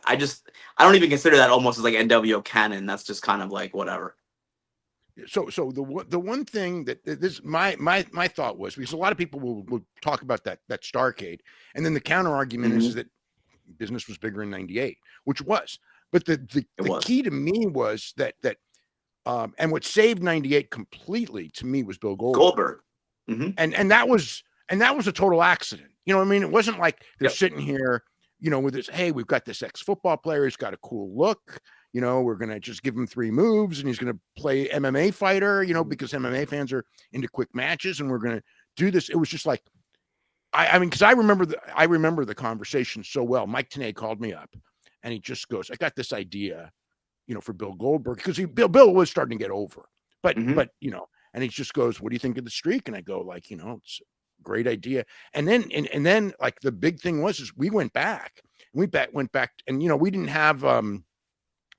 I don't even consider that almost as like NWO canon. That's just kind of like whatever. So the one thing that this my thought was, because a lot of people will talk about that Starcade, and then the counter argument is that business was bigger in 98, which was, but the key to me was that and what saved 98 completely to me was Bill Goldberg. Mm-hmm. And that was a total accident. You know what I mean? It wasn't like they're sitting here, with this, hey, we've got this ex-football player, he's got a cool look. We're going to just give him 3 moves and he's going to play MMA fighter, because MMA fans are into quick matches, and we're going to do this. It was just like, I mean, because I remember the conversation so well. Mike Tenay called me up and he just goes, I got this idea, for Bill Goldberg, because Bill was starting to get over, but, and he just goes, what do you think of the streak? And I go like, it's a great idea. And then like the big thing is we went back and we didn't have,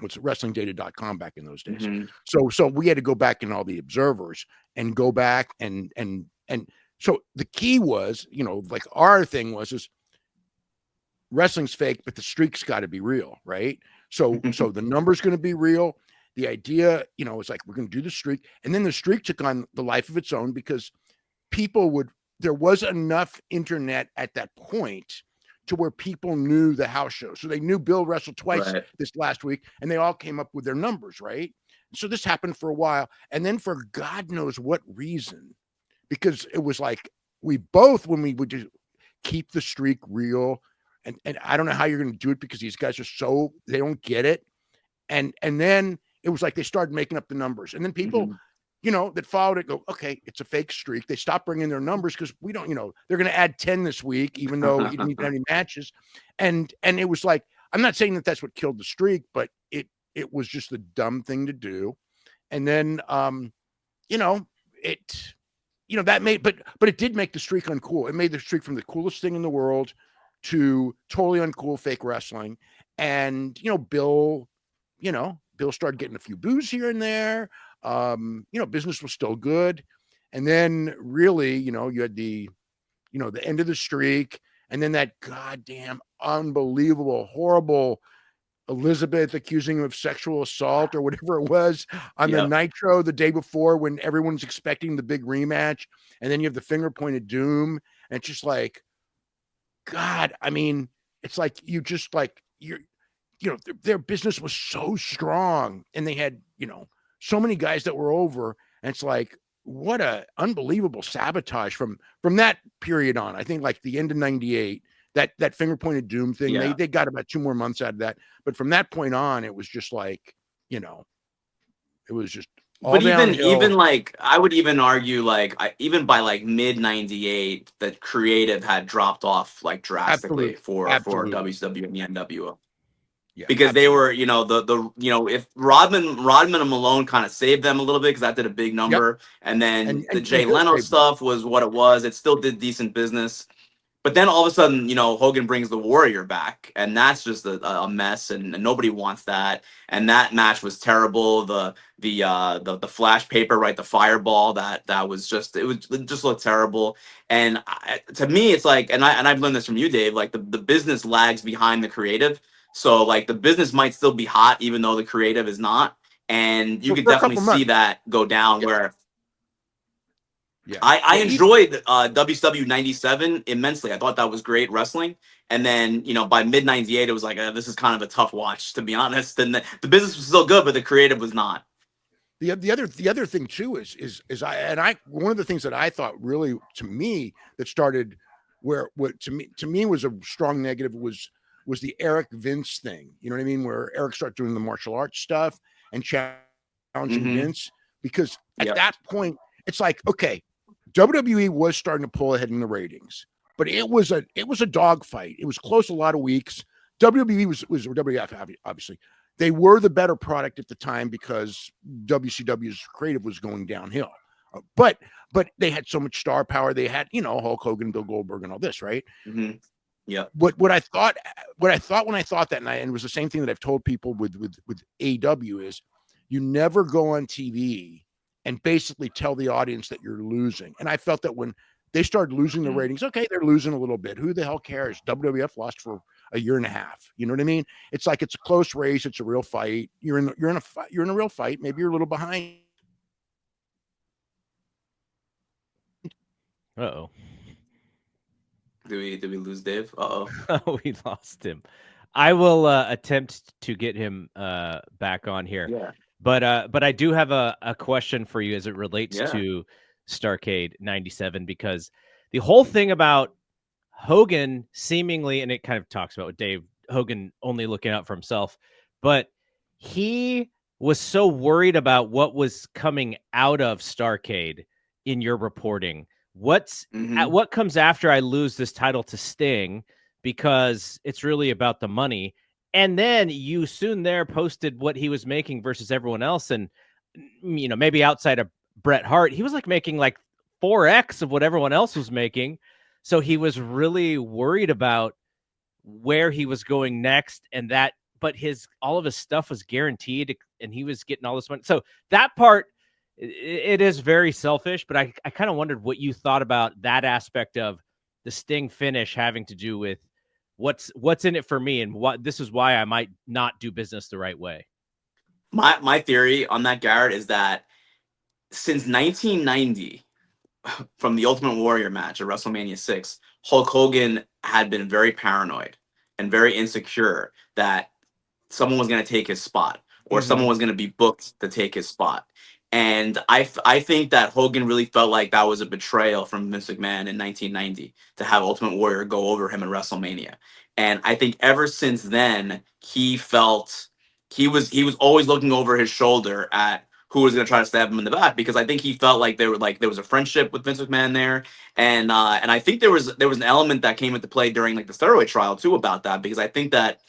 what's WrestlingData.com back in those days. Mm-hmm. So we had to go back in all the observers and go back and so the key was, like our thing was wrestling's fake, but the streak's got to be real, right? So the number's going to be real. The idea, it's like we're going to do the streak, and then the streak took on the life of its own because there was enough internet at that point to where people knew the house show. So they knew Bill wrestled twice this last week, and they all came up with their numbers, right? So this happened for a while. And then for God knows what reason, because it was like we both, when we would just keep the streak real, and I don't know how you're going to do it because these guys are they don't get it. And then it was like they started making up the numbers. And then people, that followed it go, okay, it's a fake streak. They stopped bringing their numbers because we don't, they're going to add 10 this week, even though he didn't even have any matches. And it was like, I'm not saying that that's what killed the streak, but it was just a dumb thing to do. And then, that made, but it did make the streak uncool. It made the streak from the coolest thing in the world to totally uncool fake wrestling. And, Bill started getting a few boos here and there. Business was still good. And then really, you had the end of the streak, and then that goddamn unbelievable, horrible Elizabeth accusing him of sexual assault or whatever it was on the Nitro the day before when everyone's expecting the big rematch. And then you have the finger pointed doom. And it's just like, God, I mean, it's like their business was so strong and they had, so many guys that were over. And it's like, what a unbelievable sabotage from that period on. I think like the end of 98, that finger pointed doom thing, they got about 2 more months out of that. But from that point on, it was just like, it was just all but even like I would even argue like even by like mid 98, the creative had dropped off like drastically for WCW and the NWO. Yeah, because they were, if Rodman and Malone kind of saved them a little bit because that did a big number, and then And the Jay Leno stuff was what it was. It still did decent business, but then all of a sudden, Hogan brings the Warrior back, and that's just a mess, and nobody wants that. And that match was terrible. The flash paper, right? The fireball that was just it just looked terrible. And to me, it's like, and I've learned this from you, Dave. Like the business lags behind the creative. So like the business might still be hot, even though the creative is not. And you could definitely see that go down where I enjoyed WCW 97 immensely. I thought that was great wrestling. And then, by mid 98, it was like, this is kind of a tough watch, to be honest. And the business was still good, but the creative was not. The other thing too is one of the things that I thought really, to me, that started what to me was a strong negative was the Eric Vince thing. You know what I mean? Where Eric started doing the martial arts stuff and challenging Vince, because at that point it's like, okay, WWE was starting to pull ahead in the ratings, but it was a dogfight. It was close a lot of weeks. WWE was WWF, obviously. They were the better product at the time because WCW's creative was going downhill. But they had so much star power. They had, Hulk Hogan, Bill Goldberg, and all this, right? Mm-hmm. Yeah. What I thought when I thought that night, and it was the same thing that I've told people with AEW, is you never go on TV and basically tell the audience that you're losing. And I felt that when they started losing the ratings, okay, they're losing a little bit. Who the hell cares? WWF lost for a year and a half. You know what I mean? It's like, it's a close race. It's a real fight. You're in a real fight. Maybe you're a little behind. Uh-oh. Did we lose Dave? Uh-oh. We lost him. I will attempt to get him back on here. Yeah. But I do have a question for you as it relates to Starcade 97, because the whole thing about Hogan seemingly, and it kind of talks about Dave Hogan only looking out for himself, but he was so worried about what was coming out of Starcade in your reporting. What comes after I lose this title to Sting, because it's really about the money. And then you soon there posted what he was making versus everyone else. And, maybe outside of Bret Hart, he was like making like 4x of what everyone else was making. So he was really worried about where he was going next, and but all of his stuff was guaranteed and he was getting all this money. So that part, it is very selfish, but I kind of wondered what you thought about that aspect of the Sting finish having to do with what's in it for me, and this is why I might not do business the right way. My theory on that, Garrett, is that since 1990, from the Ultimate Warrior match at WrestleMania 6, Hulk Hogan had been very paranoid and very insecure that someone was going to take his spot, or someone was going to be booked to take his spot. And I think that Hogan really felt like that was a betrayal from Vince McMahon in 1990 to have Ultimate Warrior go over him in WrestleMania. And I think ever since then, he felt he was always looking over his shoulder at who was going to try to stab him in the back, because I think he felt like there was a friendship with Vince McMahon there, and I think there was an element that came into play during like the steroid trial too about that, because I think that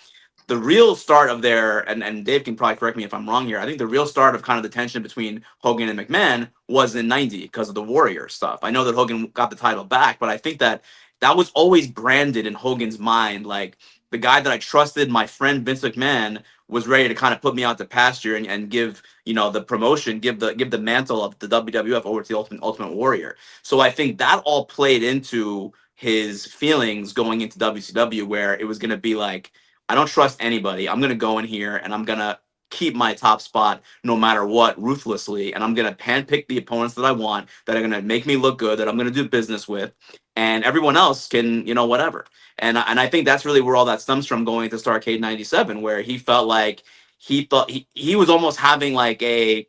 the real start of their, and Dave can probably correct me if I'm wrong here, I think the real start of kind of the tension between Hogan and McMahon was in 90 because of the Warrior stuff. I know that Hogan got the title back, but I think that was always branded in Hogan's mind like the guy that I trusted, my friend Vince McMahon, was ready to kind of put me out to pasture and give, you know, the promotion, give the mantle of the WWF over to the Ultimate Warrior. So I think that all played into his feelings going into WCW, where it was going to be like, I don't trust anybody. I'm going to go in here and I'm going to keep my top spot no matter what, ruthlessly, and I'm going to handpick the opponents that I want, that are going to make me look good, that I'm going to do business with, and everyone else can, you know, whatever. And I think that's really where all that stems from, going to Starcade 97, where he felt like he thought he was almost having like a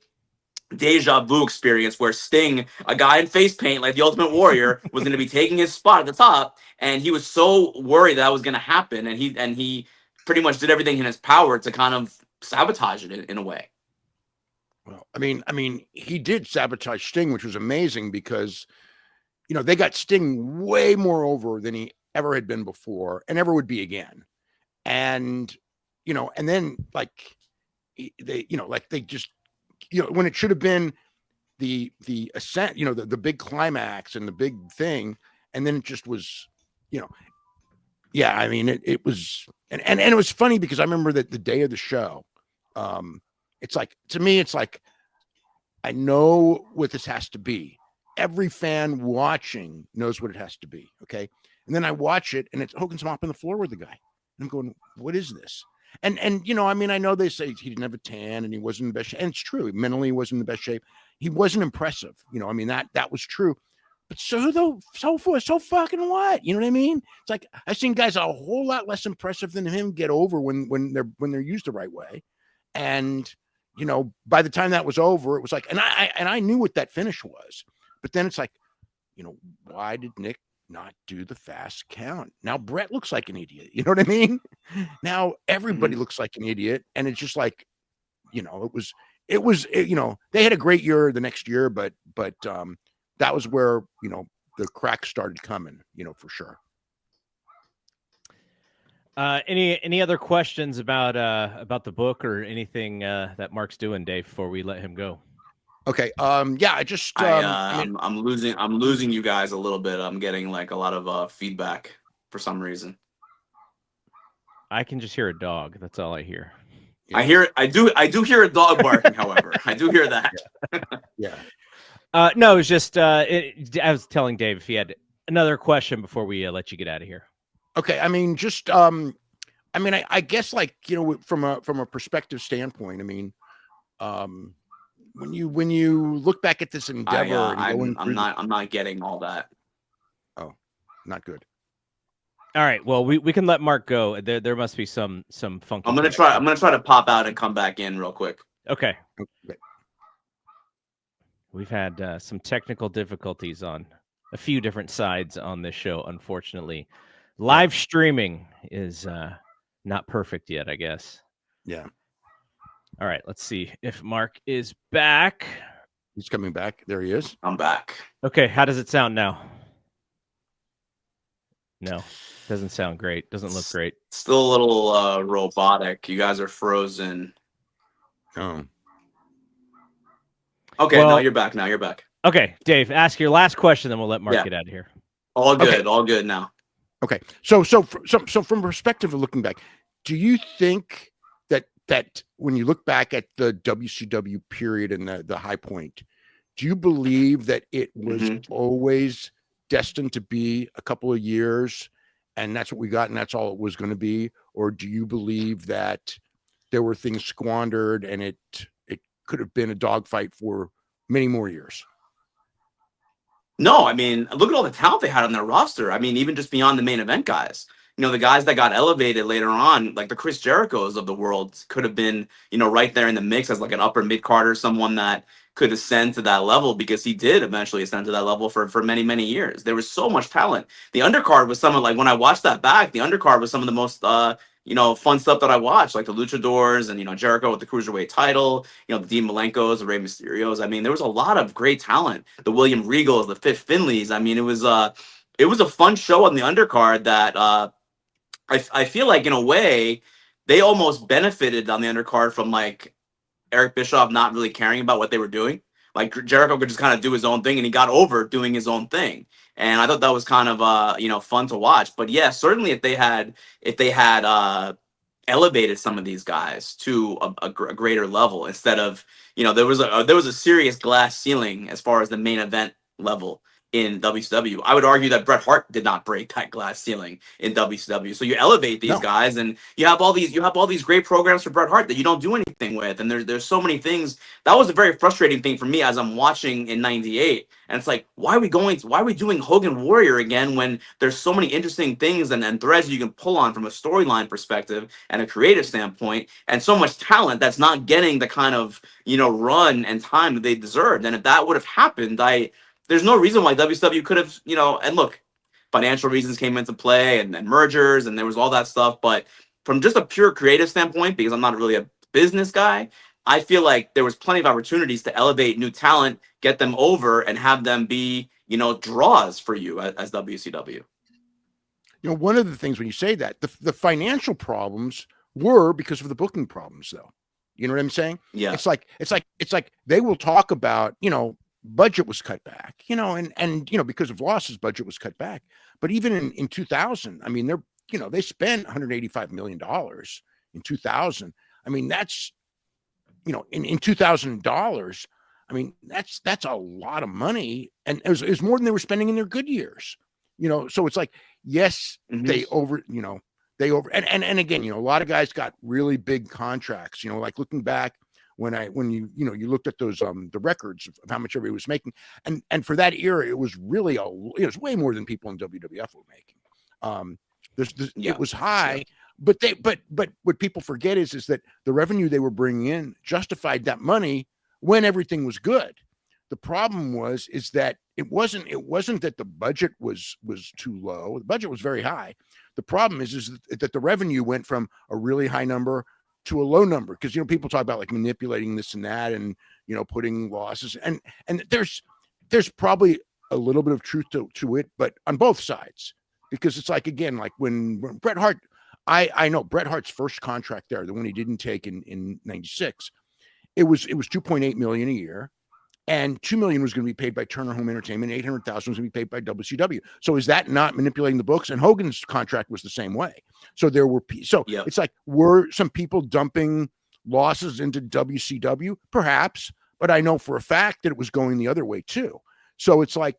deja vu experience, where Sting, a guy in face paint like the Ultimate Warrior, was going to be taking his spot at the top, and he was so worried that was going to happen, and he pretty much did everything in his power to kind of sabotage it in a way. Well, I mean, he did sabotage Sting, which was amazing because, you know, they got Sting way more over than he ever had been before and ever would be again. And, you know, and then like they, you know, like they just, you know, when it should have been the ascent, you know, the big climax and the big thing. And then it just was, you know, yeah, I mean, it was, and it was funny because I remember that the day of the show, it's like, to me, it's like, I know what this has to be. Every fan watching knows what it has to be. Okay. And then I watch it and it's Hogan's mopping the floor with the guy. And I'm going, what is this? And, you know, I mean, I know they say he didn't have a tan and he wasn't in the best shape. And it's true. Mentally, he wasn't in the best shape. He wasn't impressive. You know, I mean, that was true. But so fucking what? You know what I mean? It's like, I've seen guys a whole lot less impressive than him get over when they're used the right way. And, you know, by the time that was over, it was like, and I knew what that finish was, but then it's like, you know, why did Nick not do the fast count? Now Bret looks like an idiot. You know what I mean? Now everybody looks like an idiot. And it's just like, you know, it was, you know, they had a great year the next year, but that was where, you know, the cracks started coming, you know, for sure. Any other questions about the book or anything that Mark's doing, Dave, before we let him go? Okay. Yeah, I just I'm losing you guys a little bit. I'm getting like a lot of feedback for some reason. I can just hear a dog. That's all I hear. Yeah. I do hear a dog barking, however. I do hear that. Yeah. No, it was just I was telling Dave if he had another question before we let you get out of here. Okay. I mean, just I guess, like, you know, from a perspective standpoint, I mean, when you look back at this endeavor, I'm not getting all that. Oh, not good. All right. Well, we can let Mark go. There must be some funky. I'm gonna try to pop out and come back in real quick. Okay. Okay. We've had some technical difficulties on a few different sides on this show, unfortunately. Live streaming is not perfect yet, I guess. Yeah. All right. Let's see if Mark is back. He's coming back. There he is. I'm back. Okay. How does it sound now? No, doesn't sound great. Doesn't look great. Still a little robotic. You guys are frozen. Oh. Okay, Well, now you're back. Okay, Dave, ask your last question, then we'll let Mark get out of here. All good. Okay. All good now. Okay. So from perspective of looking back, do you think that when you look back at the WCW period and the high point, do you believe that it was always destined to be a couple of years and that's what we got and that's all it was going to be? Or do you believe that there were things squandered and it could have been a dogfight for many more years? No, I mean, look at all the talent they had on their roster. I mean, even just beyond the main event guys. You know, the guys that got elevated later on, like the Chris Jerichos of the world, could have been, you know, right there in the mix as like an upper mid-carder, someone that could ascend to that level, because he did eventually ascend to that level for many, many years. There was so much talent. The undercard was some of, like, when I watched that back, the undercard was some of the most you know, fun stuff that I watched, like the Luchadors and, you know, Jericho with the Cruiserweight title, you know, the Dean Malenkos, the Rey Mysterios. I mean, there was a lot of great talent. The William Regals, the Fifth Finleys. I mean, it was a fun show on the undercard that I feel like in a way they almost benefited on the undercard from like Eric Bischoff not really caring about what they were doing. Like Jericho could just kind of do his own thing, and he got over doing his own thing. And I thought that was kind of fun to watch. But yeah, certainly if they had elevated some of these guys to a greater level, instead of, there was a serious glass ceiling as far as the main event level in WCW. I would argue that Bret Hart did not break that glass ceiling in WCW. So you elevate these guys, and you have all these great programs for Bret Hart that you don't do anything with. And there's so many things. That was a very frustrating thing for me as I'm watching in '98. And it's like, why are we doing Hogan Warrior again when there's so many interesting things and threads you can pull on from a storyline perspective and a creative standpoint, and so much talent that's not getting the kind of, run and time that they deserved. And if that would have happened, there's no reason why WCW could have, and look, financial reasons came into play, and mergers, and there was all that stuff. But from just a pure creative standpoint, because I'm not really a business guy, I feel like there was plenty of opportunities to elevate new talent, get them over, and have them be, draws for you as WCW. One of the things when you say that, the financial problems were because of the booking problems, though. You know what I'm saying? Yeah. It's like they will talk about, budget was cut back, and because of losses, budget was cut back. But even in 2000, I mean, they spent $185 million in 2000. I mean, that's, in $2,000. I mean, that's a lot of money, and it was more than they were spending in their good years. So it's like, yes, they over, and again, a lot of guys got really big contracts. Like looking back, when you looked at those the records of how much everybody was making, and for that era, it was really it was way more than people in WWF were making. It was high, but what people forget is that the revenue they were bringing in justified that money when everything was good. The problem was that it wasn't that the budget was too low. The budget was very high. The problem is that the revenue went from a really high number to a low number, because people talk about like manipulating this and that, and putting losses, and there's probably a little bit of truth to it, but on both sides, because it's like, again, like when Bret Hart, I know Bret Hart's first contract there, the one he didn't take in '96, it was $2.8 million a year. And $2 million was going to be paid by Turner Home Entertainment. $800,000 was going to be paid by WCW. So is that not manipulating the books? And Hogan's contract was the same way. So it's like, were some people dumping losses into WCW? Perhaps, but I know for a fact that it was going the other way too. So it's like,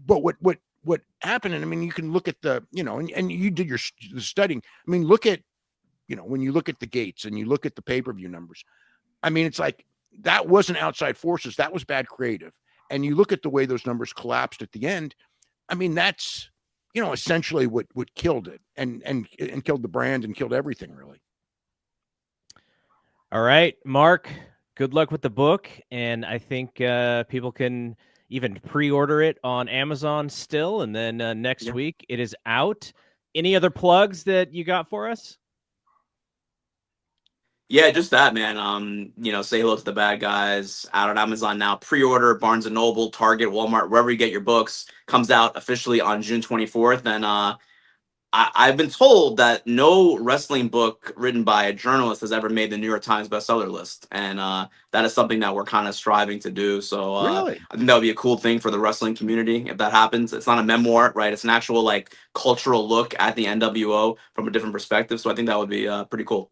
but what happened? And I mean, you can look at the, and you did the studying. I mean, look at, when you look at the gates and you look at the pay-per-view numbers. I mean, it's like, that wasn't outside forces. That was bad creative. And you look at the way those numbers collapsed at the end. I mean, that's, essentially what killed it and killed the brand and killed everything, really. All right, Mark, good luck with the book. And I think people can even pre-order it on Amazon still. And then next week it is out. Any other plugs that you got for us? Yeah, just that, man. Say hello to the bad guys, out on Amazon now. Pre-order, Barnes & Noble, Target, Walmart, wherever you get your books. Comes out officially on June 24th. And I've been told that no wrestling book written by a journalist has ever made the New York Times bestseller list. And that is something that we're kind of striving to do. So really? I think that would be a cool thing for the wrestling community if that happens. It's not a memoir, right? It's an actual, like, cultural look at the NWO from a different perspective. So I think that would be pretty cool.